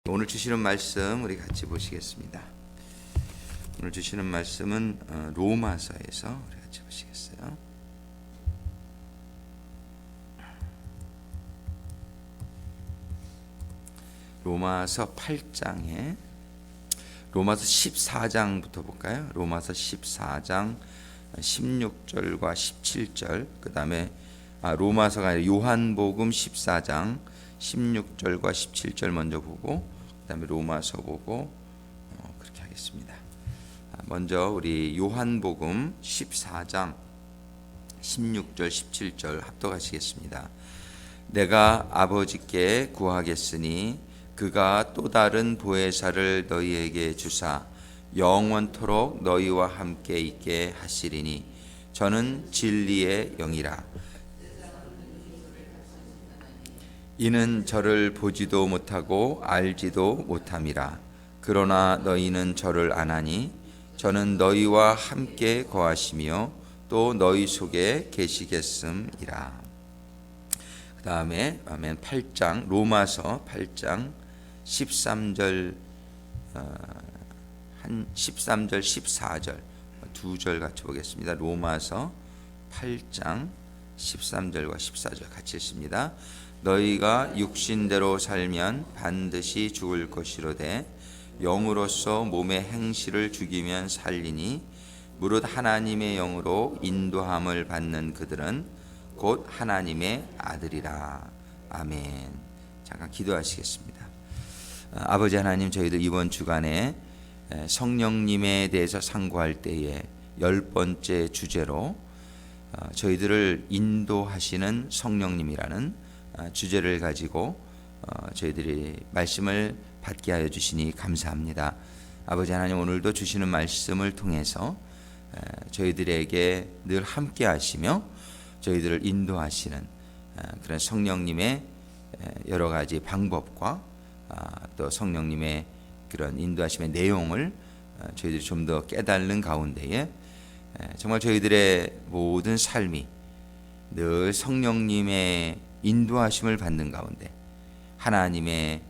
오늘 주시는 말씀 우리 같이 보시겠습니다. 오늘 주시는 말씀은 로마서에서 우리 같이 보시겠어요. 로마서 8장에 로마서 14장부터 볼까요? 로마서 14장 16절과 17절, 그 다음에 로마서가 아니라 요한복음 14장 16절과 17절 먼저 보고 그 다음에 로마서 보고 그렇게 하겠습니다. 먼저 우리 요한복음 14장 16절 17절 합독하시겠습니다. 내가 아버지께 구하겠으니 그가 또 다른 보혜사를 너희에게 주사 영원토록 너희와 함께 있게 하시리니 저는 진리의 영이라. 이는 저를 보지도 못하고 알지도 못함이라. 그러나 너희는 저를 아나니 저는 너희와 함께 거하시며 또 너희 속에 계시겠음이라. 그 다음에 8장 로마서 8장 13절 14절 두 절 같이 보겠습니다. 로마서 8장 13절과 14절 같이 읽습니다. 너희가 육신대로 살면 반드시 죽을 것이로되 영으로서 몸의 행실을 죽이면 살리니 무릇 하나님의 영으로 인도함을 받는 그들은 곧 하나님의 아들이라. 아멘. 잠깐 기도하시겠습니다. 아버지 하나님, 저희들 이번 주간에 성령님에 대해서 상고할 때에 10번째 주제로 저희들을 인도하시는 성령님이라는 주제를 가지고 저희들이 말씀을 받게 하여 주시니 감사합니다. 아버지 하나님, 오늘도 주시는 말씀을 통해서 저희들에게 늘 함께 하시며 저희들을 인도하시는 그런 성령님의 여러 가지 방법과 또 성령님의 그런 인도하심의 내용을 저희들이 좀 더 깨닫는 가운데에 정말 저희들의 모든 삶이 늘 성령님의 인도하심을 받는 가운데 하나님의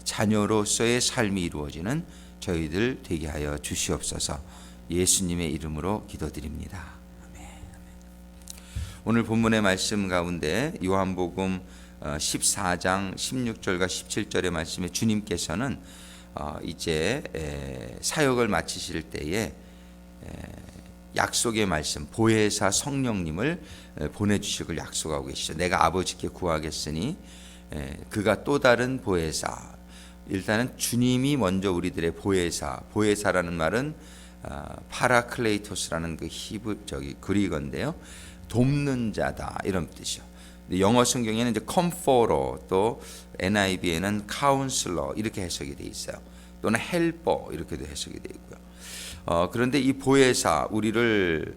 자녀로서의 삶이 이루어지는 저희들 되게 하여 주시옵소서. 예수님의 이름으로 기도드립니다. 아멘. 오늘 본문의 말씀 가운데 요한복음 14장 16절과 17절의 말씀에 주님께서는 이제 사역을 마치실 때에 약속의 말씀, 보혜사 성령님을 보내주실 걸 약속하고 계시죠. 내가 아버지께 구하겠으니 그가 또 다른 보혜사. 일단은 주님이 먼저 우리들의 보혜사라는 말은 파라클레이토스라는 그 그리거인데요, 돕는 자다 이런 뜻이죠. 영어 성경에는 이제 컴포터, 또 NIV에는 카운슬러 이렇게 해석이 되어 있어요. 또는 헬퍼 이렇게도 해석이 되어 있고요. 그런데 이 보혜사, 우리를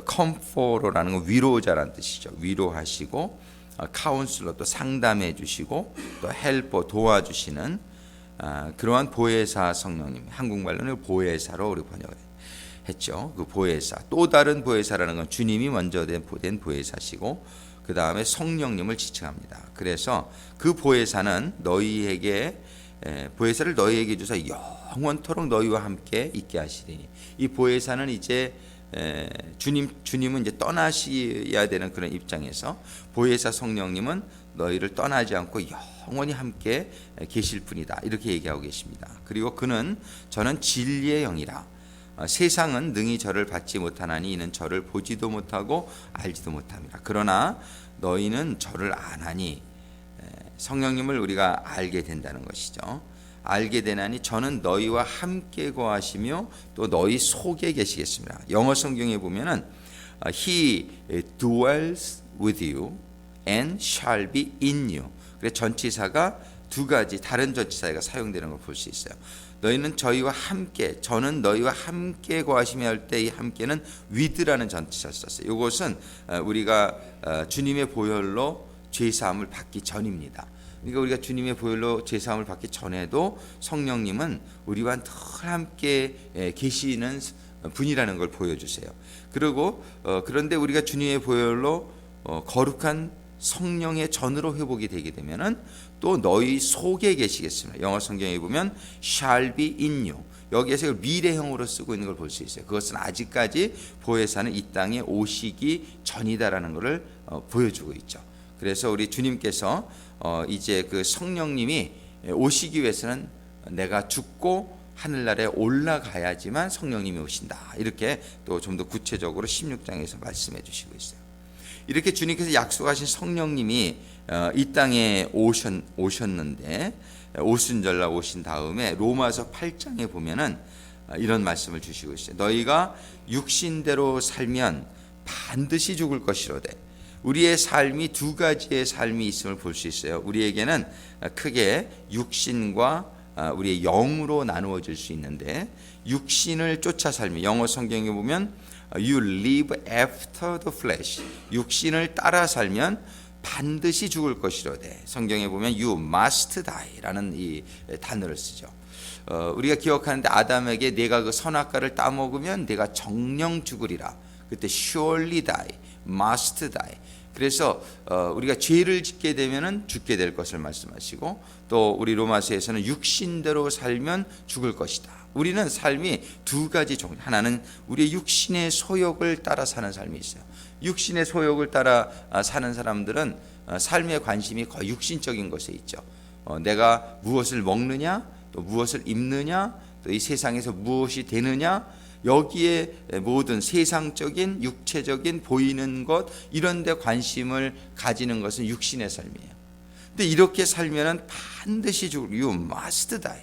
컴포터라는 건 위로자라는 뜻이죠. 위로하시고, 카운슬러 또 상담해 주시고, 또 헬퍼 도와주시는 그러한 보혜사 성령님, 한국말로는 보혜사로 우리 번역했죠. 그 보혜사, 또 다른 보혜사라는 건 주님이 먼저 된 보혜사시고 그 다음에 성령님을 지칭합니다. 그래서 그 보혜사는 보혜사를 너희에게 주사 영원토록 너희와 함께 있게 하시리니. 이 보혜사는 이제 주님은 이제 떠나셔야 되는 그런 입장에서 보혜사 성령님은 너희를 떠나지 않고 영원히 함께 계실 분이다 이렇게 얘기하고 계십니다. 그리고 저는 진리의 영이라. 세상은 능히 저를 받지 못하나니 이는 저를 보지도 못하고 알지도 못합니다. 그러나 너희는 저를 아나니, 성령님을 우리가 알게 된다는 것이죠. 알게 되나니 저는 너희와 함께 거하시며 또 너희 속에 계시겠습니다. 영어 성경에 보면은 He dwells with you and shall be in you. 그래서 전치사가 두 가지 다른 전치사가 사용되는 걸 볼 수 있어요. 너희는 저희와 함께, 저는 너희와 함께 거하시며 할 때 이 함께는 with라는 전치사를 썼어요. 이것은 우리가 주님의 보혈로 죄사함을 받기 전입니다. 그러니까 우리가 주님의 보혈로 죄사함을 받기 전에도 성령님은 우리와 늘 함께 계시는 분이라는 걸 보여주세요. 그리고 그런데 우리가 주님의 보혈로 거룩한 성령의 전으로 회복이 되게 되면은 또 너희 속에 계시겠습니다. 영어 성경에 보면 shall be in you. 여기에서 미래형으로 쓰고 있는 걸 볼 수 있어요. 그것은 아직까지 보혜사는 이 땅에 오시기 전이다라는 것을 보여주고 있죠. 그래서 우리 주님께서 이제 그 성령님이 오시기 위해서는 내가 죽고 하늘나라에 올라가야지만 성령님이 오신다. 이렇게 또 좀 더 구체적으로 16장에서 말씀해 주시고 있어요. 이렇게 주님께서 약속하신 성령님이 이 땅에 오셨는데 오순절날 오신 다음에 로마서 8장에 보면은 이런 말씀을 주시고 있어요. 너희가 육신대로 살면 반드시 죽을 것이로되. 우리의 삶이 두 가지의 삶이 있음을 볼 수 있어요. 우리에게는 크게 육신과 우리의 영으로 나누어질 수 있는데, 육신을 쫓아 살면, 영어 성경에 보면 You live after the flesh. 육신을 따라 살면 반드시 죽을 것이로되. 성경에 보면 You must die라는 이 단어를 쓰죠. 우리가 기억하는데 아담에게 내가 그 선악과를 따먹으면 내가 정령 죽으리라. 그때 surely die, must die. 그래서 우리가 죄를 짓게 되면은 죽게 될 것을 말씀하시고, 또 우리 로마서에서는 육신대로 살면 죽을 것이다. 우리는 삶이 두 가지 종류. 하나는 우리의 육신의 소욕을 따라 사는 삶이 있어요. 육신의 소욕을 따라 사는 사람들은 삶의 관심이 거의 육신적인 것에 있죠. 내가 무엇을 먹느냐, 또 무엇을 입느냐, 또 이 세상에서 무엇이 되느냐, 여기에 모든 세상적인 육체적인 보이는 것, 이런 데 관심을 가지는 것은 육신의 삶이에요. 근데 이렇게 살면은 반드시 죽을, You must die.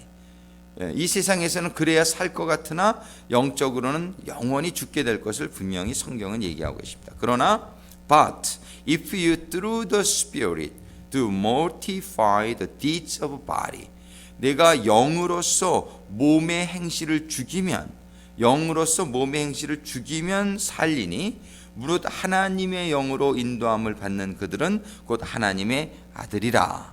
이 세상에서는 그래야 살 것 같으나 영적으로는 영원히 죽게 될 것을 분명히 성경은 얘기하고 있습니다. 그러나 But if you through the Spirit do mortify the deeds of body. 내가 영으로서 몸의 행실을 죽이면, 영으로서 몸의 행실을 죽이면 살리니 무릇 하나님의 영으로 인도함을 받는 그들은 곧 하나님의 아들이라.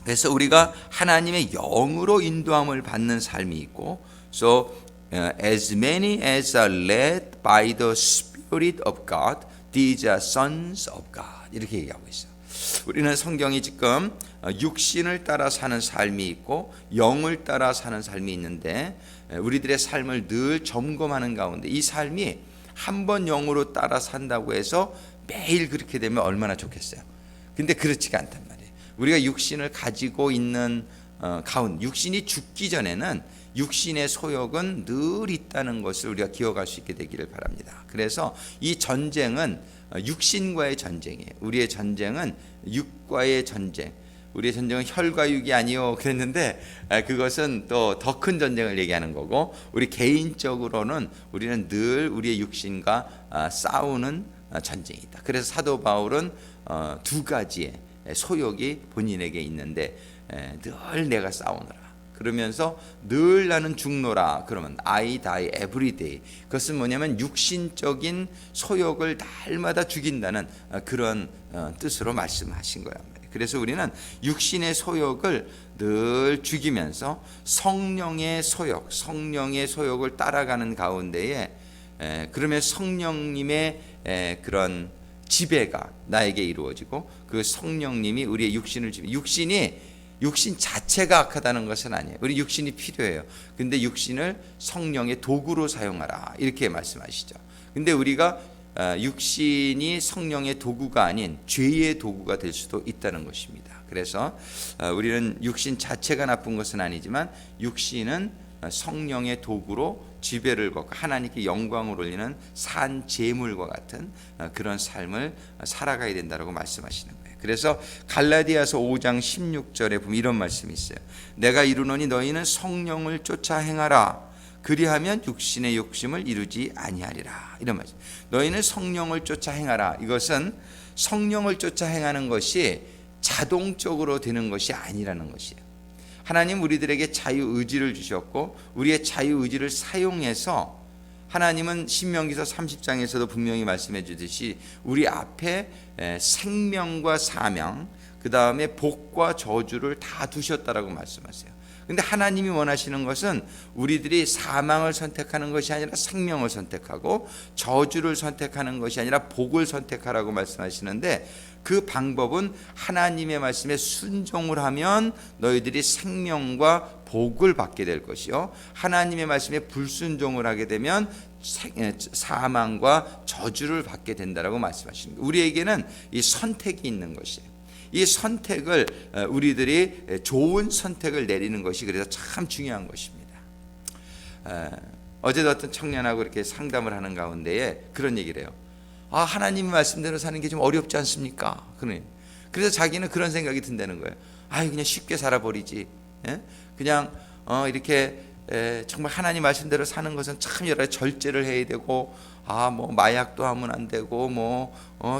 그래서 우리가 하나님의 영으로 인도함을 받는 삶이 있고, So as many as are led by the Spirit of God, these are sons of God. 이렇게 얘기하고 있어요. 우리는 성경이 지금 육신을 따라 사는 삶이 있고 영을 따라 사는 삶이 있는데, 우리들의 삶을 늘 점검하는 가운데 이 삶이 한 번 영으로 따라 산다고 해서 매일 그렇게 되면 얼마나 좋겠어요. 근데 그렇지가 않단 말이에요. 우리가 육신을 가지고 있는 가운데, 육신이 죽기 전에는 육신의 소욕은 늘 있다는 것을 우리가 기억할 수 있게 되기를 바랍니다. 그래서 이 전쟁은 육신과의 전쟁이에요. 우리의 전쟁은 육과의 전쟁. 우리의 전쟁은 혈과 육이 아니요 그랬는데, 그것은 또 더 큰 전쟁을 얘기하는 거고, 우리 개인적으로는 우리는 늘 우리의 육신과 싸우는 전쟁이다. 그래서 사도 바울은 두 가지의 소욕이 본인에게 있는데, 늘 내가 싸우노라. 그러면서 늘 나는 죽노라. 그러면 I die every day. 그것은 뭐냐면 육신적인 소욕을 날마다 죽인다는 그런 뜻으로 말씀하신 거란 말이에요. 그래서 우리는 육신의 소욕을 늘 죽이면서 성령의 소욕을 따라가는 가운데에, 그러면 성령님의 그런 지배가 나에게 이루어지고, 그 성령님이 우리의 육신을 지배. 육신 자체가 악하다는 것은 아니에요. 우리 육신이 필요해요. 근데 육신을 성령의 도구로 사용하라. 이렇게 말씀하시죠. 근데 우리가 육신이 성령의 도구가 아닌 죄의 도구가 될 수도 있다는 것입니다. 그래서 우리는 육신 자체가 나쁜 것은 아니지만 육신은 성령의 도구로 지배를 받고 하나님께 영광을 올리는 산 제물과 같은 그런 삶을 살아가야 된다고 말씀하시는 거예요. 그래서 갈라디아서 5장 16절에 보면 이런 말씀이 있어요. 내가 이르노니 너희는 성령을 쫓아 행하라. 그리하면 육신의 욕심을 이루지 아니하리라. 이런 말씀. 너희는 성령을 쫓아 행하라. 이것은 성령을 쫓아 행하는 것이 자동적으로 되는 것이 아니라는 것이에요. 하나님 우리들에게 자유의지를 주셨고, 우리의 자유의지를 사용해서 하나님은 신명기서 30장에서도 분명히 말씀해 주듯이 우리 앞에 생명과 사명, 그 다음에 복과 저주를 다 두셨다라고 말씀하세요. 근데 하나님이 원하시는 것은 우리들이 사망을 선택하는 것이 아니라 생명을 선택하고 저주를 선택하는 것이 아니라 복을 선택하라고 말씀하시는데, 그 방법은 하나님의 말씀에 순종을 하면 너희들이 생명과 복을 받게 될 것이요, 하나님의 말씀에 불순종을 하게 되면 사망과 저주를 받게 된다라고 말씀하십니다. 우리에게는 이 선택이 있는 것이에요. 이 선택을 우리들이 좋은 선택을 내리는 것이 그래서 참 중요한 것입니다. 어제도 어떤 청년하고 이렇게 상담을 하는 가운데에 그런 얘기를 해요. 하나님 말씀대로 사는 게 좀 어렵지 않습니까? 그래서 자기는 그런 생각이 든다는 거예요. 그냥 쉽게 살아버리지. 그냥 이렇게 정말 하나님 말씀대로 사는 것은 참 여러 가지 절제를 해야 되고, 뭐 마약도 하면 안 되고,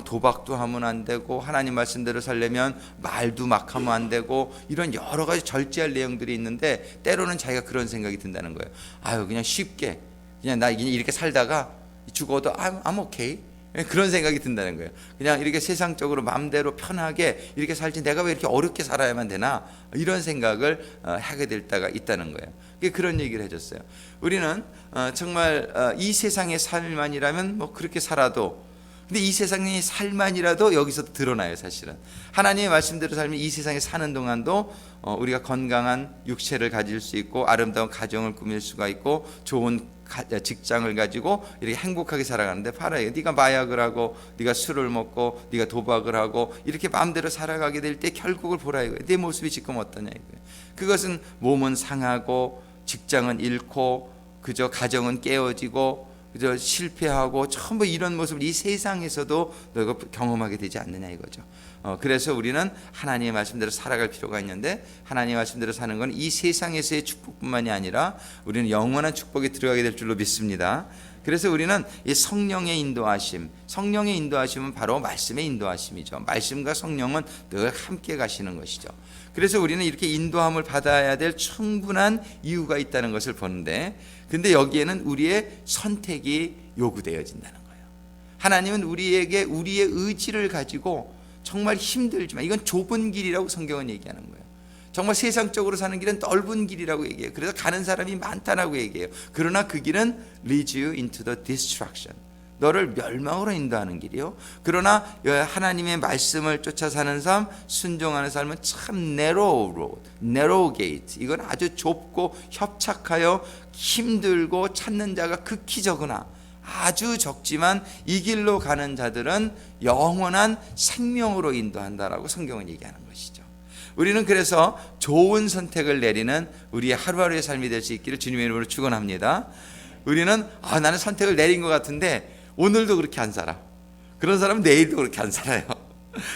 도박도 하면 안 되고, 하나님 말씀대로 살려면 말도 막 하면 안 되고, 이런 여러 가지 절제할 내용들이 있는데, 때로는 자기가 그런 생각이 든다는 거예요. 그냥 쉽게 그냥 나 이렇게 살다가 죽어도 I'm okay, 그런 생각이 든다는 거예요. 그냥 이렇게 세상적으로 마음대로 편하게 이렇게 살지 내가 왜 이렇게 어렵게 살아야만 되나, 이런 생각을 하게 될 때가 있다는 거예요. 그런 얘기를 해줬어요. 우리는 정말 이 세상의 삶만이라면 뭐 그렇게 살아도, 근데 이 세상의 삶만이라도 여기서 드러나요. 사실은 하나님의 말씀대로 살면 이 세상에 사는 동안도 우리가 건강한 육체를 가질 수 있고, 아름다운 가정을 꾸밀 수가 있고, 좋은 직장을 가지고 이렇게 행복하게 살아가는데, 팔아요. 네가 마약을 하고, 네가 술을 먹고, 네가 도박을 하고 이렇게 마음대로 살아가게 될 때 결국을 보라 이거예요. 네 모습이 지금 어떠냐 이거예요. 그것은 몸은 상하고, 직장은 잃고, 그저 가정은 깨어지고, 그저 실패하고, 전부 이런 모습을 이 세상에서도 너가 경험하게 되지 않느냐 이거죠. 그래서 우리는 하나님의 말씀대로 살아갈 필요가 있는데, 하나님의 말씀대로 사는 건 이 세상에서의 축복뿐만이 아니라 우리는 영원한 축복에 들어가게 될 줄로 믿습니다. 그래서 우리는 이 성령의 인도하심은 바로 말씀의 인도하심이죠. 말씀과 성령은 늘 함께 가시는 것이죠. 그래서 우리는 이렇게 인도함을 받아야 될 충분한 이유가 있다는 것을 보는데, 근데 여기에는 우리의 선택이 요구되어진다는 거예요. 하나님은 우리에게 우리의 의지를 가지고, 정말 힘들지만 이건 좁은 길이라고 성경은 얘기하는 거예요. 정말 세상적으로 사는 길은 넓은 길이라고 얘기해요. 그래서 가는 사람이 많다라고 얘기해요. 그러나 그 길은 leads you into the destruction, 너를 멸망으로 인도하는 길이요. 그러나 하나님의 말씀을 쫓아 사는 삶, 순종하는 삶은 참 narrow road, narrow gate, 이건 아주 좁고 협착하여 힘들고 찾는 자가 극히 적으나, 아주 적지만 이 길로 가는 자들은 영원한 생명으로 인도한다라고 성경은 얘기하는 것이죠. 우리는 그래서 좋은 선택을 내리는 우리의 하루하루의 삶이 될 수 있기를 주님의 이름으로 축원합니다. 우리는 나는 선택을 내린 것 같은데 오늘도 그렇게 안 살아. 그런 사람은 내일도 그렇게 안 살아요.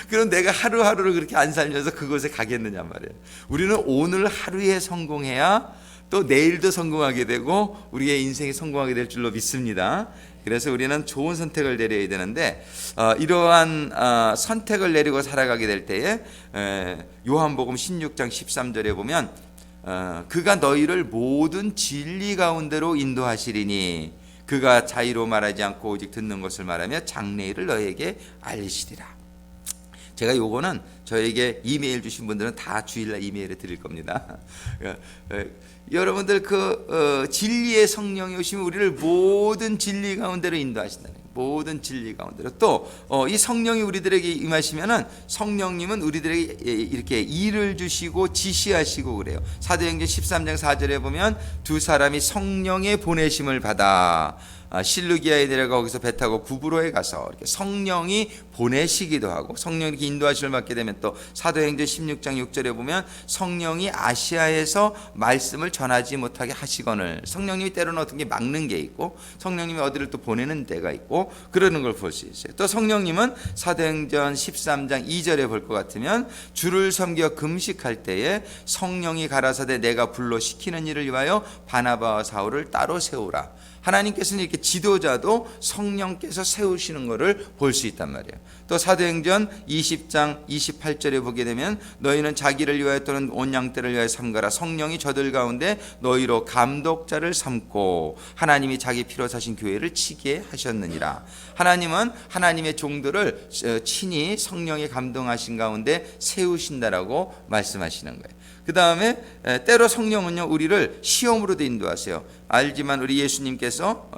그럼 내가 하루하루를 그렇게 안 살면서 그곳에 가겠느냐 말이에요. 우리는 오늘 하루에 성공해야 또 내일도 성공하게 되고 우리의 인생이 성공하게 될 줄로 믿습니다. 그래서 우리는 좋은 선택을 내려야 되는데, 이러한 선택을 내리고 살아가게 될 때에 요한복음 16장 13절에 보면 그가 너희를 모든 진리 가운데로 인도하시리니 그가 자의로 말하지 않고 오직 듣는 것을 말하며 장래일을 너희에게 알리시리라. 제가 요거는 저에게 이메일 주신 분들은 다 주일날 이메일을 드릴 겁니다. 여러분들 진리의 성령이 오시면 우리를 모든 진리 가운데로 인도하신다는 거예요. 모든 진리 가운데로. 또 이 성령이 우리들에게 임하시면은 성령님은 우리들에게 이렇게 일을 주시고 지시하시고 그래요. 사도행전 13장 4절에 보면 두 사람이 성령의 보내심을 받아 실루기아에 내려가 거기서 배 타고 구브로에 가서 이렇게 성령이 보내시기도 하고, 성령이 이렇게 인도하심을 받게 되면 또 사도행전 16장 6절에 보면 성령이 아시아에서 말씀을 전하지 못하게 하시거늘, 성령님이 때로는 어떤 게 막는 게 있고 성령님이 어디를 또 보내는 데가 있고 그러는 걸 볼 수 있어요. 또 성령님은 사도행전 13장 2절에 볼 것 같으면 주를 섬겨 금식할 때에 성령이 가라사대 내가 불러 시키는 일을 위하여 바나바와 사울을 따로 세우라. 하나님께서는 이렇게 지도자도 성령께서 세우시는 것을 볼 수 있단 말이에요. 또 사도행전 20장 28절에 보게 되면 너희는 자기를 위하여 또는 온 양떼를 위하여 삼가라. 성령이 저들 가운데 너희로 감독자를 삼고 하나님이 자기 피로 사신 교회를 치게 하셨느니라. 하나님은 하나님의 종들을 친히 성령의 감동하신 가운데 세우신다라고 말씀하시는 거예요. 그 다음에 때로 성령은요 우리를 시험으로도 인도하세요. 알지만 우리 예수님께서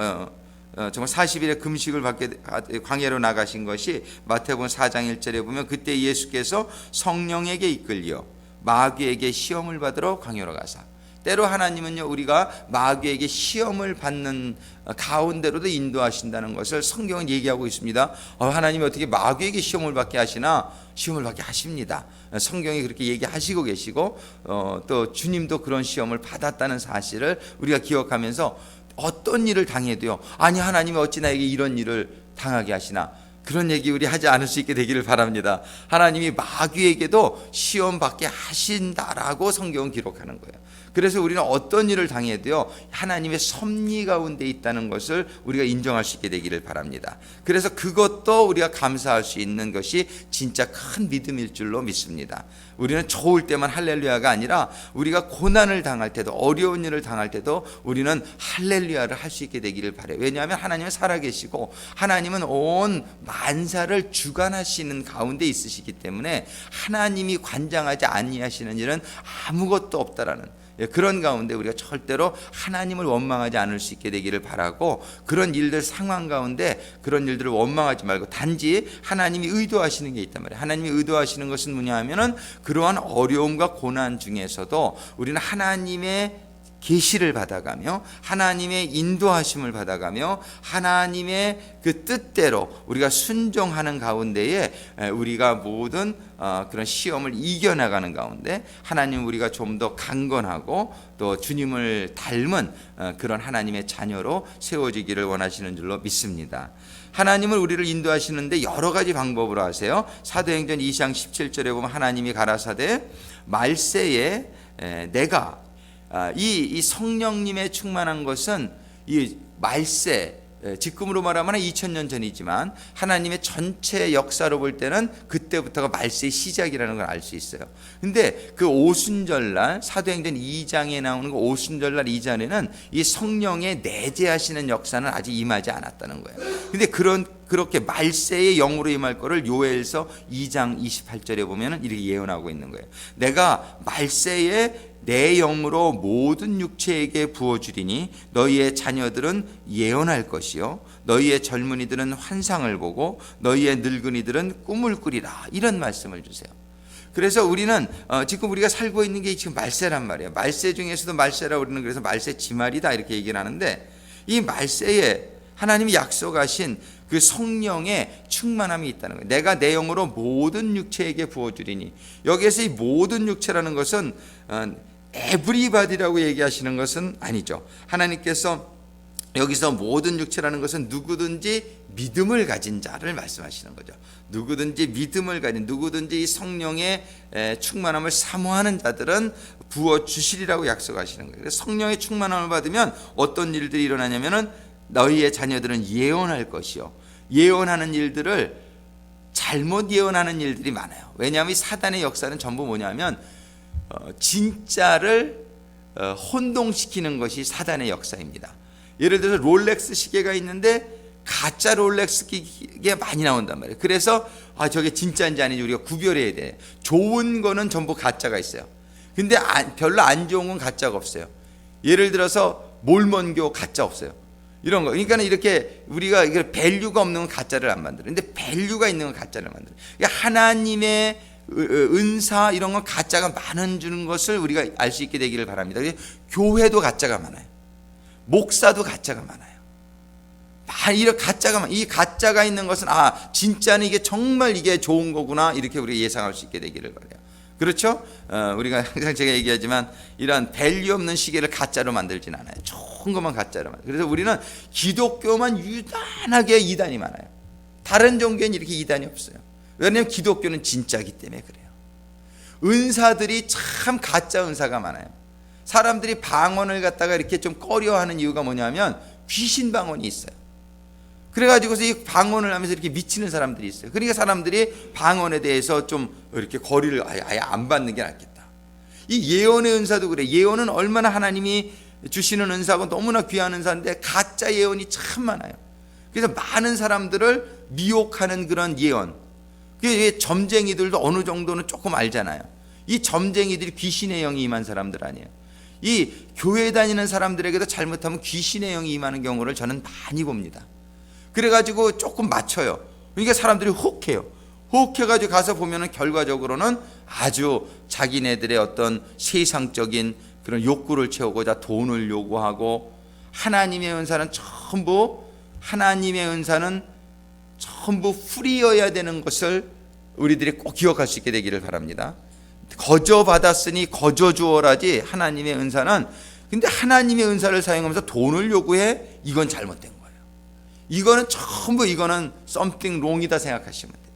정말 40일의 금식을 받게 광야로 나가신 것이 마태복음 4장 1절에 보면 그때 예수께서 성령에게 이끌려 마귀에게 시험을 받으러 광야로 가사. 때로 하나님은요 우리가 마귀에게 시험을 받는 가운데로도 인도하신다는 것을 성경은 얘기하고 있습니다. 하나님이 어떻게 마귀에게 시험을 받게 하시나? 시험을 받게 하십니다. 성경이 그렇게 얘기하시고 계시고 또 주님도 그런 시험을 받았다는 사실을 우리가 기억하면서 어떤 일을 당해도요, 아니 하나님이 어찌 나에게 이런 일을 당하게 하시나? 그런 얘기 우리 하지 않을 수 있게 되기를 바랍니다. 하나님이 마귀에게도 시험 받게 하신다라고 성경은 기록하는 거예요. 그래서 우리는 어떤 일을 당해도요 하나님의 섭리 가운데 있다는 것을 우리가 인정할 수 있게 되기를 바랍니다. 그래서 그것도 우리가 감사할 수 있는 것이 진짜 큰 믿음일 줄로 믿습니다. 우리는 좋을 때만 할렐루야가 아니라 우리가 고난을 당할 때도 어려운 일을 당할 때도 우리는 할렐루야를 할 수 있게 되기를 바라요. 왜냐하면 하나님은 살아계시고 하나님은 온 만사를 주관하시는 가운데 있으시기 때문에 하나님이 관장하지 아니하시는 일은 아무것도 없다라는 그런 가운데 우리가 절대로 하나님을 원망하지 않을 수 있게 되기를 바라고, 그런 일들 상황 가운데 그런 일들을 원망하지 말고 단지 하나님이 의도하시는 게 있단 말이에요. 하나님이 의도하시는 것은 뭐냐 하면은 그러한 어려움과 고난 중에서도 우리는 하나님의 계시를 받아가며 하나님의 인도하심을 받아가며 하나님의 그 뜻대로 우리가 순종하는 가운데에 우리가 모든 그런 시험을 이겨나가는 가운데 하나님 우리가 좀 더 강건하고 또 주님을 닮은 그런 하나님의 자녀로 세워지기를 원하시는 줄로 믿습니다. 하나님은 우리를 인도하시는데 여러 가지 방법으로 하세요. 사도행전 2장 17절에 보면 하나님이 가라사대 말세에 내가 이 성령님의 충만한 것은 이 말세, 지금으로 말하면 2000년 전이지만 하나님의 전체 역사로 볼 때는 그때부터가 말세의 시작이라는 걸 알 수 있어요. 근데 그 오순절날 사도행전 2장에 나오는 그 오순절날 이전에는 이 성령의 내재하시는 역사는 아직 임하지 않았다는 거예요. 근데 그렇게 말세의 영으로 임할 거를 요엘서 2장 28절에 보면 이렇게 예언하고 있는 거예요. 내가 말세에 내 영으로 모든 육체에게 부어주리니 너희의 자녀들은 예언할 것이요 너희의 젊은이들은 환상을 보고 너희의 늙은이들은 꿈을 꾸리라. 이런 말씀을 주세요. 그래서 우리는 지금 우리가 살고 있는 게 지금 말세란 말이에요. 말세 중에서도 말세라 우리는 그래서 말세 지말이다 이렇게 얘기를 하는데, 이 말세에 하나님이 약속하신 그 성령의 충만함이 있다는 거예요. 내가 내 영으로 모든 육체에게 부어주리니, 여기에서 이 모든 육체라는 것은 에브리바디라고 얘기하시는 것은 아니죠. 하나님께서 여기서 모든 육체라는 것은 누구든지 믿음을 가진 자를 말씀하시는 거죠. 누구든지 믿음을 가진, 누구든지 이 성령의 충만함을 사모하는 자들은 부어주시리라고 약속하시는 거예요. 그래서 성령의 충만함을 받으면 어떤 일들이 일어나냐면은 너희의 자녀들은 예언할 것이요, 예언하는 일들을 잘못 예언하는 일들이 많아요. 왜냐하면 이 사단의 역사는 전부 뭐냐면 진짜를 혼동시키는 것이 사단의 역사입니다. 예를 들어서 롤렉스 시계가 있는데 가짜 롤렉스 시계가 많이 나온단 말이에요. 그래서 저게 진짜인지 아닌지 우리가 구별해야 돼. 좋은 거는 전부 가짜가 있어요. 근데 별로 안 좋은 건 가짜가 없어요. 예를 들어서 몰몬교 가짜 없어요. 이런 거. 그러니까 이렇게 우리가 이게 밸류가 없는 건 가짜를 안 만들어요. 근데 밸류가 있는 건 가짜를 만들어요. 그러니까 하나님의 은사 이런 건 가짜가 많은 주는 것을 우리가 알 수 있게 되기를 바랍니다. 교회도 가짜가 많아요. 목사도 가짜가 많아요. 이런 가짜가 이 가짜가 있는 것은 진짜는 이게 정말 이게 좋은 거구나 이렇게 우리가 예상할 수 있게 되기를 바라요. 그렇죠? 우리가 항상 제가 얘기하지만 이런 밸류 없는 시계를 가짜로 만들진 않아요. 좋은 것만 가짜로 만들어요. 그래서 우리는 기독교만 유난하게 이단이 많아요. 다른 종교는 이렇게 이단이 없어요. 왜냐하면 기독교는 진짜이기 때문에 그래요. 은사들이 참 가짜 은사가 많아요. 사람들이 방언을 갖다가 이렇게 좀 꺼려하는 이유가 뭐냐면 귀신 방언이 있어요. 그래가지고서 이 방언을 하면서 이렇게 미치는 사람들이 있어요. 그러니까 사람들이 방언에 대해서 좀 이렇게 거리를 아예 안 받는 게 낫겠다. 이 예언의 은사도 그래. 예언은 얼마나 하나님이 주시는 은사고 너무나 귀한 은사인데 가짜 예언이 참 많아요. 그래서 많은 사람들을 미혹하는 그런 예언. 그 점쟁이들도 어느 정도는 조금 알잖아요. 이 점쟁이들이 귀신의 영이 임한 사람들 아니에요. 이 교회 다니는 사람들에게도 잘못하면 귀신의 영이 임하는 경우를 저는 많이 봅니다. 그래가지고 조금 맞춰요. 그러니까 사람들이 혹해요. 혹해가지고 가서 보면은 결과적으로는 아주 자기네들의 어떤 세상적인 그런 욕구를 채우고자 돈을 요구하고, 하나님의 은사는 전부 풀이어야 되는 것을 우리들이 꼭 기억할 수 있게 되기를 바랍니다. 거저 받았으니 거저 주어라지 하나님의 은사는. 근데 하나님의 은사를 사용하면서 돈을 요구해? 이건 잘못된 거예요. 이거는 something wrong이다 생각하시면 돼요.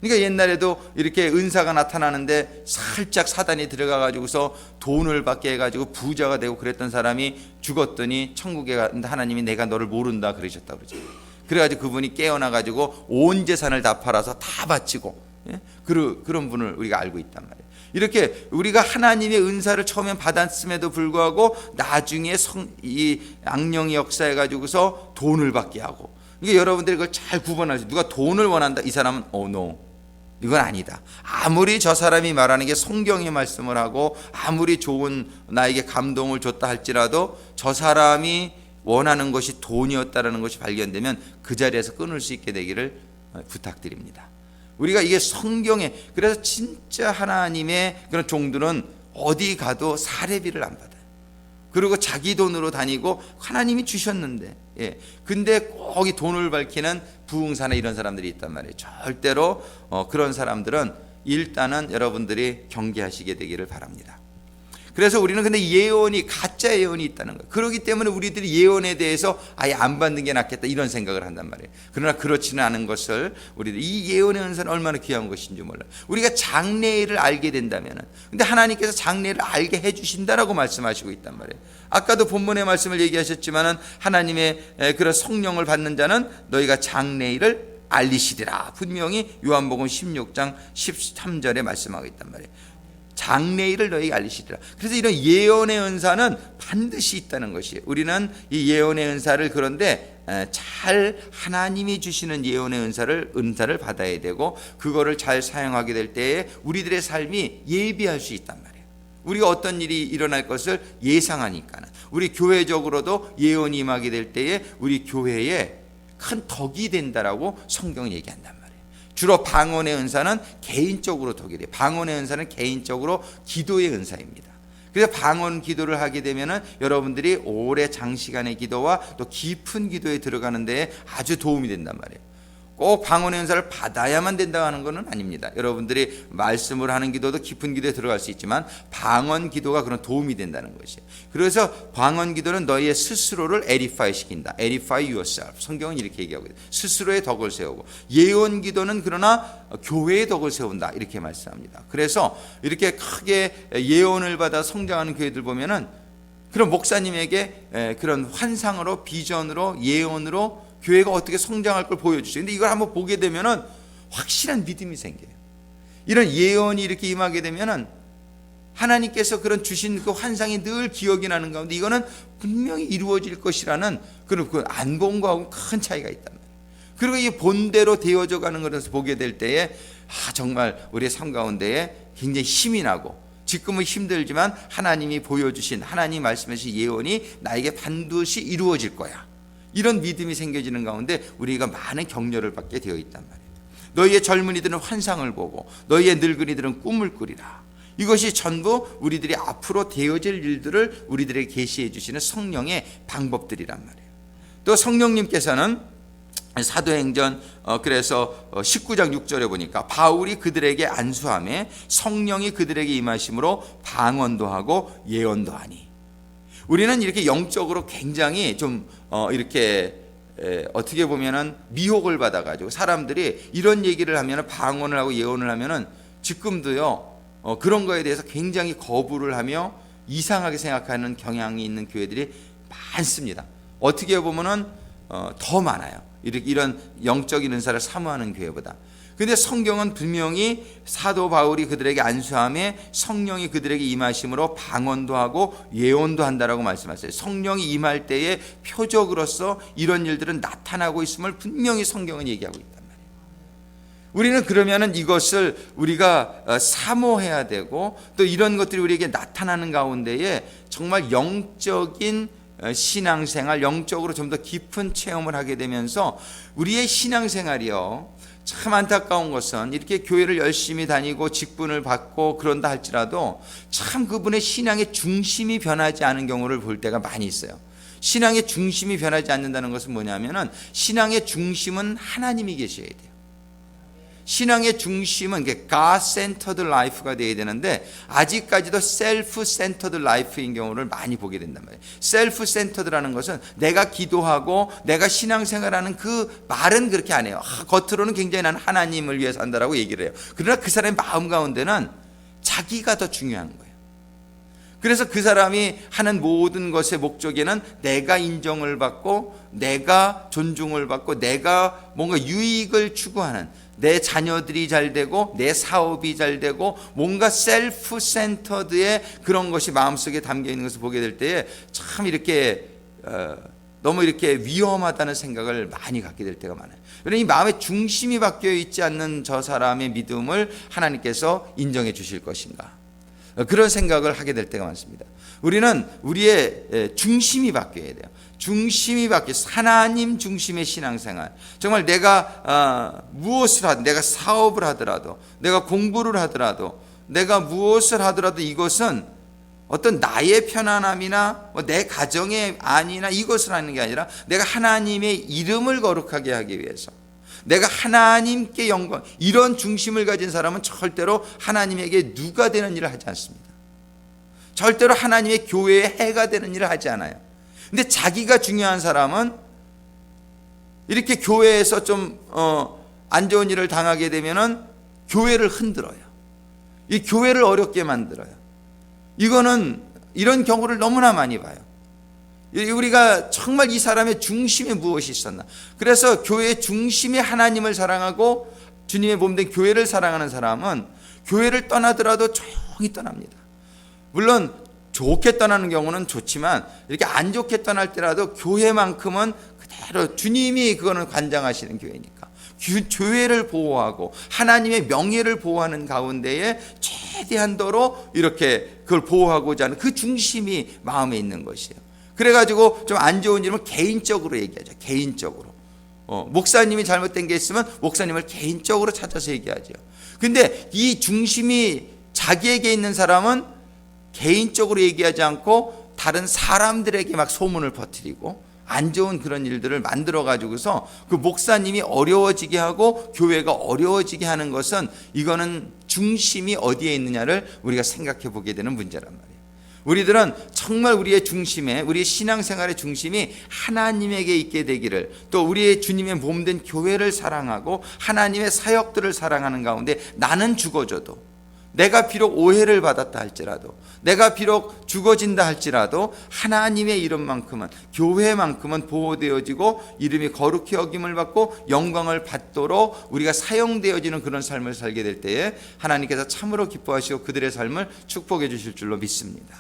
그러니까 옛날에도 이렇게 은사가 나타나는데 살짝 사단이 들어가 가지고서 돈을 받게 해가지고 부자가 되고 그랬던 사람이 죽었더니 천국에 갔는데 하나님이 내가 너를 모른다 그러셨다 그러죠. 그래가지고 그분이 깨어나 가지고 온 재산을 다 팔아서 다 바치고, 예? 그런 분을 우리가 알고 있단 말이에요. 이렇게 우리가 하나님의 은사를 처음엔 받았음에도 불구하고 나중에 이 악령이 역사해 가지고서 돈을 받게 하고. 그러니까 여러분들이 그걸 잘 구분하세요. 누가 돈을 원한다, 이 사람은 no, 이건 아니다. 아무리 저 사람이 말하는 게 성경의 말씀을 하고 아무리 좋은 나에게 감동을 줬다 할지라도 저 사람이 원하는 것이 돈이었다라는 것이 발견되면 그 자리에서 끊을 수 있게 되기를 부탁드립니다. 우리가 이게 성경에, 그래서 진짜 하나님의 그런 종들은 어디 가도 사례비를 안 받아요. 그리고 자기 돈으로 다니고 하나님이 주셨는데, 예. 근데 꼭 이 돈을 밝히는 부흥사나 이런 사람들이 있단 말이에요. 절대로 그런 사람들은 일단은 여러분들이 경계하시게 되기를 바랍니다. 그래서 우리는 근데 예언이, 가짜 예언이 있다는 거예요. 그렇기 때문에 우리들이 예언에 대해서 아예 안 받는 게 낫겠다 이런 생각을 한단 말이에요. 그러나 그렇지는 않은 것을, 우리들 이 예언의 은사는 얼마나 귀한 것인지 몰라요. 우리가 장래일을 알게 된다면은, 근데 하나님께서 장래일을 알게 해주신다라고 말씀하시고 있단 말이에요. 아까도 본문의 말씀을 얘기하셨지만은 하나님의 그런 성령을 받는 자는 너희가 장래일을 알리시리라. 분명히 요한복음 16장 13절에 말씀하고 있단 말이에요. 장래일을 너희에게 알리시리라. 그래서 이런 예언의 은사는 반드시 있다는 것이에요. 우리는 이 예언의 은사를, 그런데 잘 하나님이 주시는 예언의 은사를 받아야 되고, 그거를 잘 사용하게 될 때에 우리들의 삶이 예비할 수 있단 말이에요. 우리가 어떤 일이 일어날 것을 예상하니까는. 우리 교회적으로도 예언이 임하게 될 때에 우리 교회에 큰 덕이 된다라고 성경은 얘기한단 말이에요. 주로 방언의 은사는 개인적으로 덕이 돼요. 방언의 은사는 개인적으로 기도의 은사입니다. 그래서 방언 기도를 하게 되면은 여러분들이 오래 장시간의 기도와 또 깊은 기도에 들어가는 데에 아주 도움이 된단 말이에요. 꼭 방언의 은사를 받아야만 된다고 하는 것은 아닙니다. 여러분들이 말씀을 하는 기도도 깊은 기도에 들어갈 수 있지만 방언 기도가 그런 도움이 된다는 것이에요. 그래서 방언 기도는 너희의 스스로를 edify 시킨다. edify yourself. 성경은 이렇게 얘기하고 있어요. 스스로의 덕을 세우고, 예언 기도는 그러나 교회의 덕을 세운다. 이렇게 말씀합니다. 그래서 이렇게 크게 예언을 받아 성장하는 교회들 보면은 그런 목사님에게 그런 환상으로, 비전으로, 예언으로 교회가 어떻게 성장할 걸 보여주죠. 근데 이걸 한번 보게 되면은 확실한 믿음이 생겨요. 이런 예언이 이렇게 임하게 되면은 하나님께서 그런 주신 그 환상이 늘 기억이 나는 가운데 이거는 분명히 이루어질 것이라는 그런 그 안봉과하고 큰 차이가 있단 말이에요. 그리고 이 본대로 되어져 가는 것을 보게 될 때에 정말 우리의 삶 가운데에 굉장히 힘이 나고, 지금은 힘들지만 하나님이 보여주신, 하나님 말씀하신 예언이 나에게 반드시 이루어질 거야. 이런 믿음이 생겨지는 가운데 우리가 많은 격려를 받게 되어 있단 말이에요. 너희의 젊은이들은 환상을 보고 너희의 늙은이들은 꿈을 꾸리라. 이것이 전부 우리들이 앞으로 되어질 일들을 우리들에게 계시해 주시는 성령의 방법들이란 말이에요. 또 성령님께서는 사도행전 그래서 19장 6절에 보니까 바울이 그들에게 안수하매 성령이 그들에게 임하심으로 방언도 하고 예언도 하니. 우리는 이렇게 영적으로 굉장히 좀 이렇게 어떻게 보면은 미혹을 받아가지고 사람들이 이런 얘기를 하면은, 방언을 하고 예언을 하면은 지금도요 그런 거에 대해서 굉장히 거부를 하며 이상하게 생각하는 경향이 있는 교회들이 많습니다. 어떻게 보면은 더 많아요. 이런 영적인 은사를 사모하는 교회보다. 근데 성경은 분명히 사도 바울이 그들에게 안수함에 성령이 그들에게 임하심으로 방언도 하고 예언도 한다라고 말씀하셨어요. 성령이 임할 때의 표적으로서 이런 일들은 나타나고 있음을 분명히 성경은 얘기하고 있단 말이에요. 우리는 그러면은 이것을 우리가 사모해야 되고, 또 이런 것들이 우리에게 나타나는 가운데에 정말 영적인 신앙생활, 영적으로 좀 더 깊은 체험을 하게 되면서 우리의 신앙생활이요, 참 안타까운 것은 이렇게 교회를 열심히 다니고 직분을 받고 그런다 할지라도 참 그분의 신앙의 중심이 변하지 않은 경우를 볼 때가 많이 있어요. 신앙의 중심이 변하지 않는다는 것은 뭐냐면은 신앙의 중심은 하나님이 계셔야 돼요. 신앙의 중심은 God-centered life가 되어야 되는데 아직까지도 self-centered life인 경우를 많이 보게 된단 말이에요. self-centered라는 것은 내가 기도하고 내가 신앙생활하는 그 말은 그렇게 안 해요. 겉으로는 굉장히 나는 하나님을 위해서 한다라고 얘기를 해요. 그러나 그 사람의 마음 가운데는 자기가 더 중요한 거예요. 그래서 그 사람이 하는 모든 것의 목적에는 내가 인정을 받고 내가 존중을 받고 내가 뭔가 유익을 추구하는, 내 자녀들이 잘 되고 내 사업이 잘 되고 뭔가 셀프 센터드의 그런 것이 마음속에 담겨 있는 것을 보게 될 때에 참 이렇게 너무 이렇게 위험하다는 생각을 많이 갖게 될 때가 많아요. 그러니 이 마음의 중심이 바뀌어 있지 않는 저 사람의 믿음을 하나님께서 인정해 주실 것인가, 그런 생각을 하게 될 때가 많습니다. 우리는 우리의 중심이 바뀌어야 돼요. 중심이 바뀌어서 하나님 중심의 신앙생활. 정말 내가 무엇을 하든, 내가 사업을 하더라도, 내가 공부를 하더라도, 내가 무엇을 하더라도 이것은 어떤 나의 편안함이나 내 가정의 안이나 이것을 하는 게 아니라 내가 하나님의 이름을 거룩하게 하기 위해서, 내가 하나님께 영광, 이런 중심을 가진 사람은 절대로 하나님에게 누가 되는 일을 하지 않습니다. 절대로 하나님의 교회에 해가 되는 일을 하지 않아요. 근데 자기가 중요한 사람은 이렇게 교회에서 좀 안 좋은 일을 당하게 되면은 교회를 흔들어요. 이 교회를 어렵게 만들어요. 이거는 이런 경우를 너무나 많이 봐요. 우리가 정말 이 사람의 중심에 무엇이 있었나. 그래서 교회의 중심에 하나님을 사랑하고 주님의 몸된 교회를 사랑하는 사람은 교회를 떠나더라도 조용히 떠납니다. 물론 좋게 떠나는 경우는 좋지만 이렇게 안 좋게 떠날 때라도 교회만큼은 그대로 주님이 그거는 관장하시는 교회니까 교회를 보호하고 하나님의 명예를 보호하는 가운데에 최대한도로 이렇게 그걸 보호하고자 하는 그 중심이 마음에 있는 것이에요. 그래가지고 좀 안 좋은 일은 개인적으로 얘기하죠. 개인적으로. 목사님이 잘못된 게 있으면 목사님을 개인적으로 찾아서 얘기하죠. 근데 이 중심이 자기에게 있는 사람은 개인적으로 얘기하지 않고 다른 사람들에게 막 소문을 퍼뜨리고 안 좋은 그런 일들을 만들어 가지고서 그 목사님이 어려워지게 하고 교회가 어려워지게 하는 것은, 이거는 중심이 어디에 있느냐를 우리가 생각해 보게 되는 문제란 말이에요. 우리들은 정말 우리의 중심에, 우리의 신앙생활의 중심이 하나님에게 있게 되기를, 또 우리의 주님의 몸된 교회를 사랑하고 하나님의 사역들을 사랑하는 가운데 나는 죽어져도, 내가 비록 오해를 받았다 할지라도, 내가 비록 죽어진다 할지라도 하나님의 이름만큼은, 교회만큼은 보호되어지고 이름이 거룩히 여김을 받고 영광을 받도록 우리가 사용되어지는 그런 삶을 살게 될 때에 하나님께서 참으로 기뻐하시고 그들의 삶을 축복해 주실 줄로 믿습니다.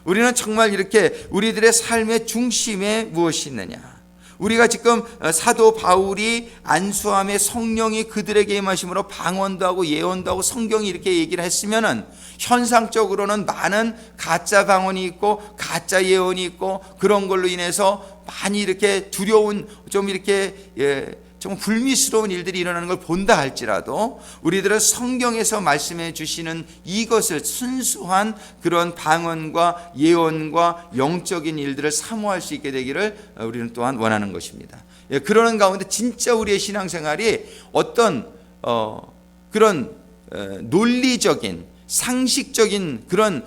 우리는 정말 이렇게 우리들의 삶의 중심에 무엇이 있느냐, 우리가 지금 사도 바울이 안수함에 성령이 그들에게 임하심으로 방언도 하고 예언도 하고 성경이 이렇게 얘기를 했으면은 현상적으로는 많은 가짜 방언이 있고 가짜 예언이 있고 그런 걸로 인해서 많이 이렇게 두려운, 좀 이렇게 좀 불미스러운 일들이 일어나는 걸 본다 할지라도 우리들은 성경에서 말씀해 주시는 이것을, 순수한 그런 방언과 예언과 영적인 일들을 사모할 수 있게 되기를 우리는 또한 원하는 것입니다. 그러는 가운데 진짜 우리의 신앙생활이 어떤 그런 논리적인, 상식적인 그런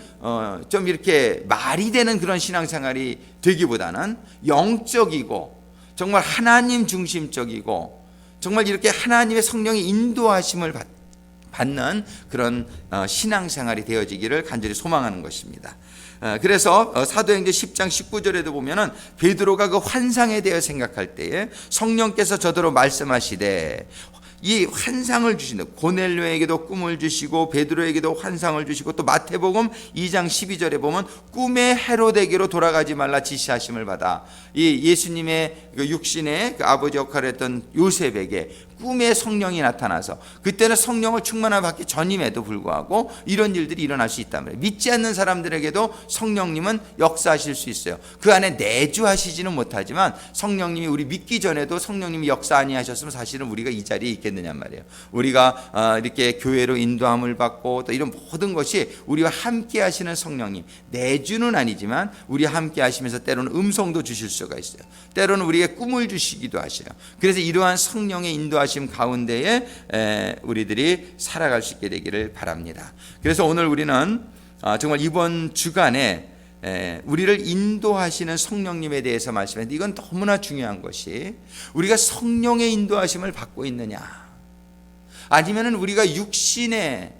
좀 이렇게 말이 되는 그런 신앙생활이 되기보다는 영적이고 정말 하나님 중심적이고 정말 이렇게 하나님의 성령의 인도하심을 받는 그런 신앙생활이 되어지기를 간절히 소망하는 것입니다. 그래서 사도행전 10장 19절에도 보면은 베드로가 그 환상에 대해 생각할 때에 성령께서 저더러 말씀하시되, 이 환상을 주신다. 고넬료에게도 꿈을 주시고 베드로에게도 환상을 주시고, 또 마태복음 2장 12절에 보면 꿈에 헤로데게로 돌아가지 말라 지시하심을 받아 이 예수님의 그 육신의 그 아버지 역할을 했던 요셉에게 꿈에 성령이 나타나서, 그때는 성령을 충만함 받기 전임에도 불구하고 이런 일들이 일어날 수 있단 말이에요. 믿지 않는 사람들에게도 성령님은 역사하실 수 있어요. 그 안에 내주하시지는 못하지만 성령님이 우리 믿기 전에도 성령님이 역사 아니하셨으면 사실은 우리가 이 자리에 있겠느냐 말이에요. 우리가 이렇게 교회로 인도함을 받고 또 이런 모든 것이 우리와 함께 하시는 성령님, 내주는 아니지만 우리와 함께 하시면서 때로는 음성도 주실 수가 있어요. 때로는 우리에게 꿈을 주시기도 하셔요. 그래서 이러한 성령의 인도하심 가운데에 우리들이 살아갈 수 있게 되기를 바랍니다. 그래서 오늘 우리는 정말 이번 주간에 우리를 인도하시는 성령님에 대해서 말씀했는데, 이건 너무나 중요한 것이, 우리가 성령의 인도하심을 받고 있느냐, 아니면은 우리가 육신의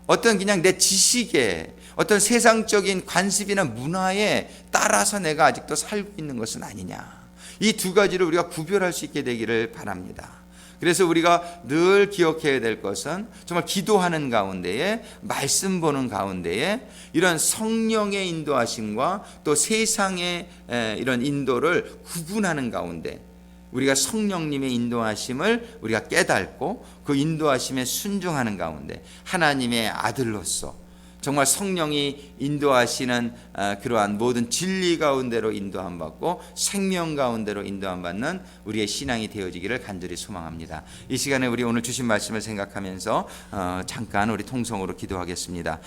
어떤 그냥 내 지식에 어떤 세상적인 관습이나 문화에 따라서 내가 아직도 살고 있는 것은 아니냐, 이 두 가지를 우리가 구별할 수 있게 되기를 바랍니다. 그래서 우리가 늘 기억해야 될 것은, 정말 기도하는 가운데에, 말씀 보는 가운데에 이런 성령의 인도하심과 또 세상의 이런 인도를 구분하는 가운데 우리가 성령님의 인도하심을 우리가 깨닫고 그 인도하심에 순종하는 가운데 하나님의 아들로서 정말 성령이 인도하시는 그러한 모든 진리 가운데로 인도함 받고 생명 가운데로 인도함 받는 우리의 신앙이 되어지기를 간절히 소망합니다. 이 시간에 우리 오늘 주신 말씀을 생각하면서 잠깐 우리 통성으로 기도하겠습니다.